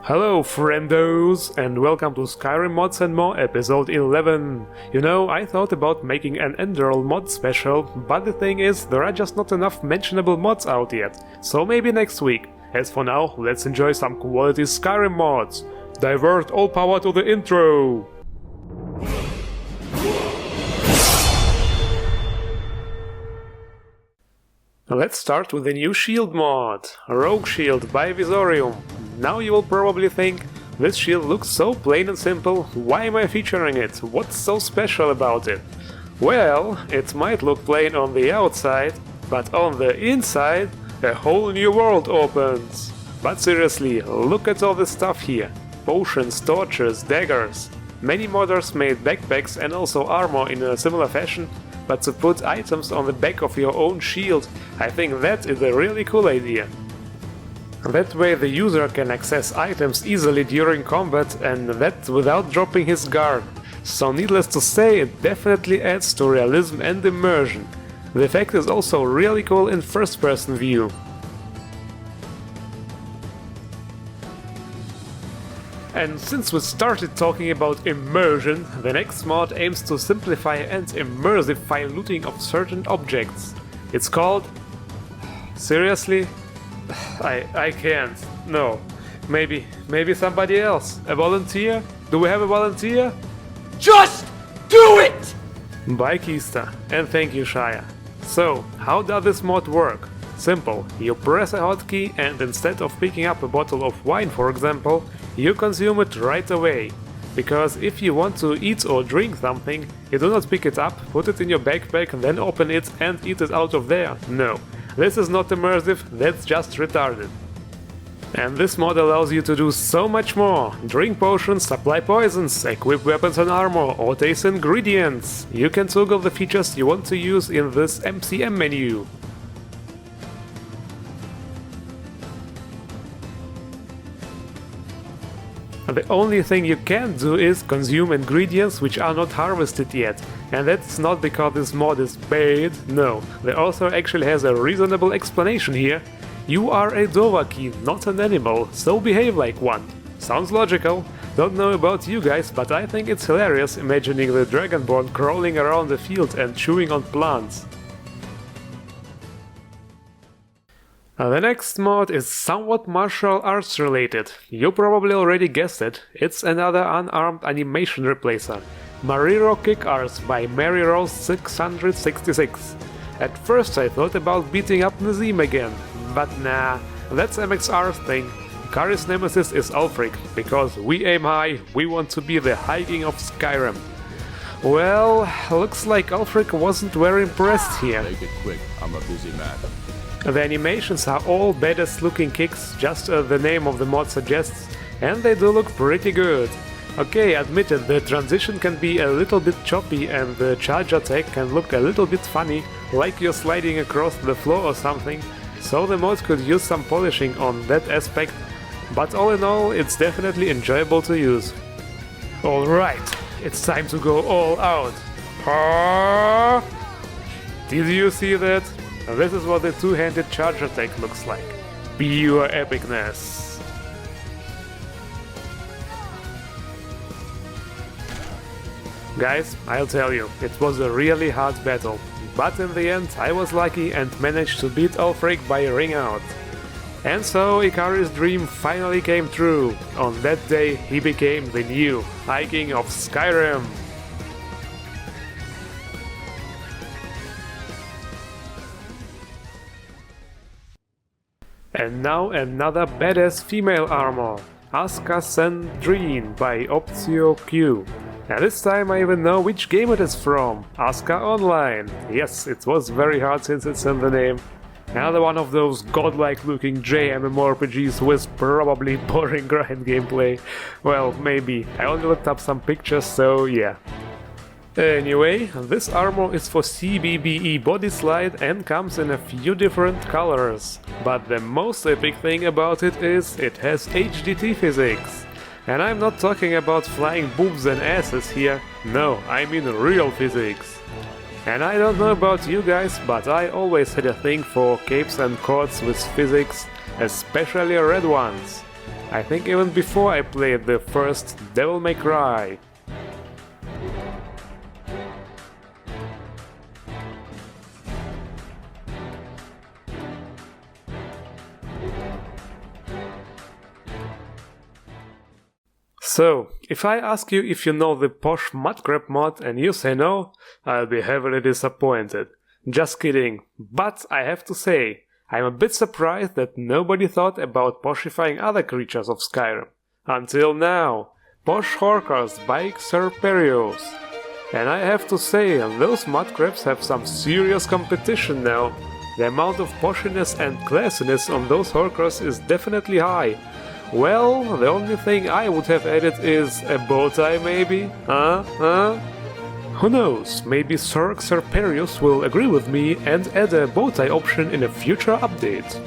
Hello friendos, and welcome to Skyrim Mods and More episode 11. You know, I thought about making an Enderal mod special, but the thing is, there are just not enough mentionable mods out yet, so maybe next week. As for now, let's enjoy some quality Skyrim mods. Divert all power to the intro! Let's start with the new shield mod, Rogue Shield by Visorium. Now you will probably think, this shield looks so plain and simple, why am I featuring it? What's so special about it? Well, it might look plain on the outside, but on the inside, a whole new world opens. But seriously, look at all this stuff here. Potions, torches, daggers. Many modders made backpacks and also armor in a similar fashion, but to put items on the back of your own shield, I think that is a really cool idea. That way the user can access items easily during combat, and that without dropping his guard. So needless to say, it definitely adds to realism and immersion. The effect is also really cool in first-person view. And since we started talking about immersion, the next mod aims to simplify and immersify looting of certain objects. It's called... Seriously? I can't. No. Maybe somebody else. A volunteer? Do we have a volunteer? Just do it! By Kista. And thank you, Shaya. So, how does this mod work? Simple. You press a hotkey and instead of picking up a bottle of wine, for example, you consume it right away. Because if you want to eat or drink something, you do not pick it up, put it in your backpack, then open it and eat it out of there. No. This is not immersive, that's just retarded. And this mod allows you to do so much more. Drink potions, supply poisons, equip weapons and armor, or taste ingredients. You can toggle the features you want to use in this MCM menu. The only thing you can't do is consume ingredients which are not harvested yet, and that's not because this mod is bad, no, the author actually has a reasonable explanation here. You are a Dovahkiin, not an animal, so behave like one. Sounds logical. Don't know about you guys, but I think it's hilarious imagining the Dragonborn crawling around the field and chewing on plants. The next mod is somewhat martial arts related. You probably already guessed it, it's another unarmed animation replacer. MARIRO kickarts by MARIRO 666. At first I thought about beating up Nazim again, but nah, that's MXR's thing. Kari's nemesis is Ulfric, because we aim high, we want to be the High King of Skyrim. Well, looks like Ulfric wasn't very impressed here. Make it quick, I'm a busy man. The animations are all badass looking kicks, just as the name of the mod suggests, and they do look pretty good. Okay, admitted, the transition can be a little bit choppy and the charge attack can look a little bit funny, like you're sliding across the floor or something, so the mod could use some polishing on that aspect, but all in all, it's definitely enjoyable to use. Alright, it's time to go all out. Did you see that? This is what the two-handed charge attack looks like. Pure epicness. Guys, I'll tell you, it was a really hard battle, but in the end I was lucky and managed to beat Ulfric by a ring out. And so Ikari's dream finally came true. On that day he became the new High King of Skyrim. And now another badass female armor, Asuka Sandrine by Optio Q. And this time I even know which game it is from, Asuka Online. Yes, it was very hard since it's in the name. Another one of those godlike looking JMMORPGs with probably boring grind gameplay. Well, maybe. I only looked up some pictures, so yeah. Anyway, this armor is for CBBE bodyslide and comes in a few different colors. But the most epic thing about it is it has HDT physics. And I'm not talking about flying boobs and asses here, no, I mean real physics. And I don't know about you guys, but I always had a thing for capes and coats with physics, especially red ones. I think even before I played the first Devil May Cry. So, if I ask you if you know the Posh Mudcrab mod and you say no, I'll be heavily disappointed. Just kidding, but I have to say, I'm a bit surprised that nobody thought about poshifying other creatures of Skyrim. Until now, Posh Horkers by MARIRO. And I have to say, those mudcrabs have some serious competition now. The amount of poshiness and classiness on those Horkers is definitely high. Well, the only thing I would have added is a bow tie maybe? Who knows, maybe Sir Xerperius will agree with me and add a bow tie option in a future update.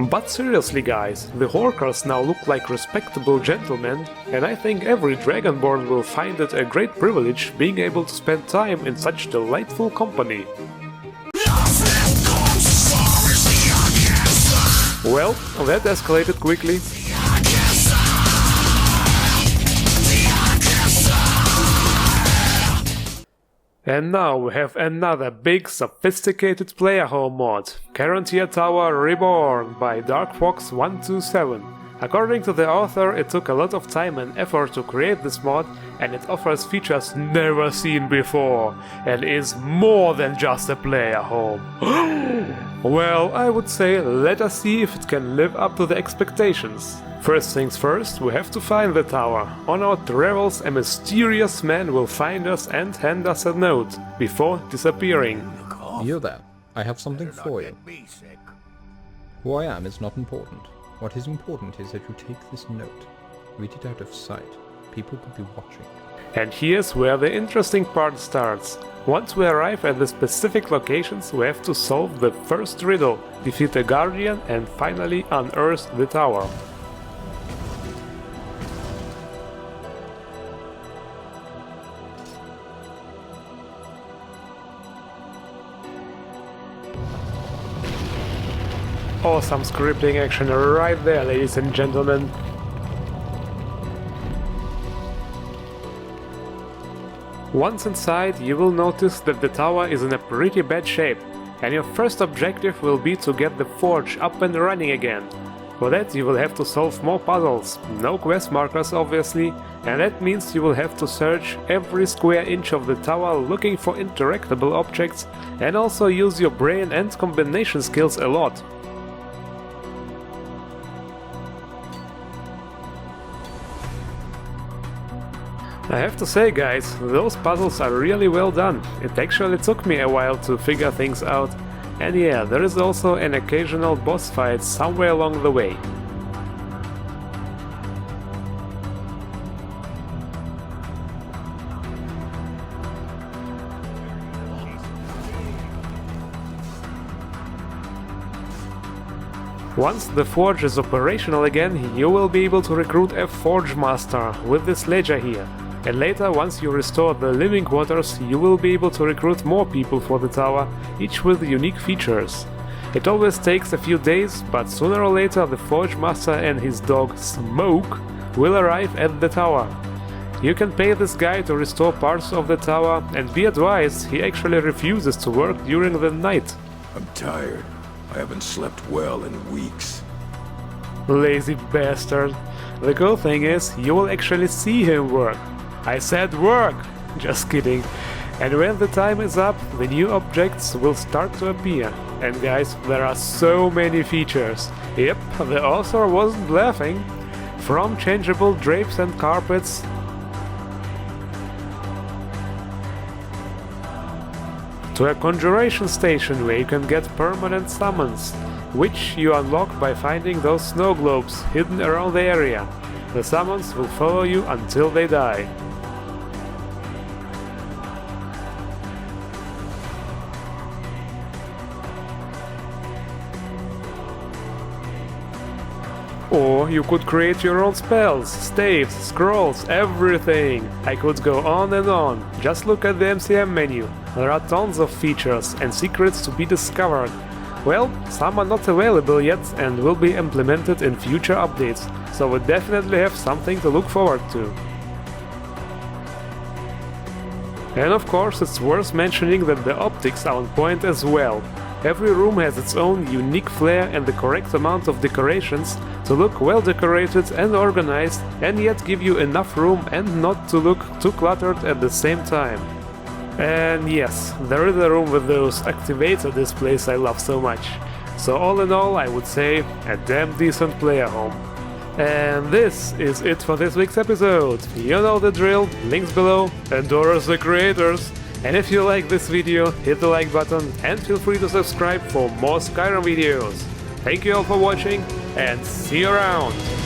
But seriously guys, the Horkers now look like respectable gentlemen, and I think every Dragonborn will find it a great privilege being able to spend time in such delightful company. Well, that escalated quickly. And now we have another big sophisticated player home mod, Caranthir Tower Reborn by DarkFox127. According to the author, it took a lot of time and effort to create this mod, and it offers features never seen before, and is more than just a player home. Well, I would say let us see if it can live up to the expectations. First things first, we have to find the tower. On our travels, a mysterious man will find us and hand us a note, before disappearing. You there. I have something for you. Who I am is not important. What is important is that you take this note. Read it out of sight. People could be watching. And here's where the interesting part starts. Once we arrive at the specific locations, we have to solve the first riddle, defeat the Guardian and finally unearth the tower. Awesome scripting action right there, ladies and gentlemen. Once inside, you will notice that the tower is in a pretty bad shape, and your first objective will be to get the forge up and running again. For that you will have to solve more puzzles, no quest markers obviously, and that means you will have to search every square inch of the tower looking for interactable objects, and also use your brain and combination skills a lot. I have to say guys, those puzzles are really well done. It actually took me a while to figure things out, and yeah, there is also an occasional boss fight somewhere along the way. Once the forge is operational again, you will be able to recruit a forge master with this ledger here. And later, once you restore the living quarters, you will be able to recruit more people for the tower, each with unique features. It always takes a few days, but sooner or later the Forge Master and his dog Smoke will arrive at the tower. You can pay this guy to restore parts of the tower, and be advised, he actually refuses to work during the night. I'm tired. I haven't slept well in weeks. Lazy bastard. The cool thing is, you will actually see him work. I said work! Just kidding. And when the time is up, the new objects will start to appear. And guys, there are so many features. Yep, the author wasn't laughing. From changeable drapes and carpets to a conjuration station where you can get permanent summons, which you unlock by finding those snow globes hidden around the area. The summons will follow you until they die. Or you could create your own spells, staves, scrolls, everything. I could go on and on. Just look at the MCM menu. There are tons of features and secrets to be discovered. Well, some are not available yet and will be implemented in future updates, so we definitely have something to look forward to. And of course it's worth mentioning that the optics are on point as well. Every room has its own unique flair and the correct amount of decorations to look well decorated and organized and yet give you enough room and not to look too cluttered at the same time. And yes, there is a room with those activator displays I love so much. So all in all, I would say a damn decent player home. And this is it for this week's episode. You know the drill, links below, endorse the creators. And if you like this video, hit the like button and feel free to subscribe for more Skyrim videos. Thank you all for watching and see you around!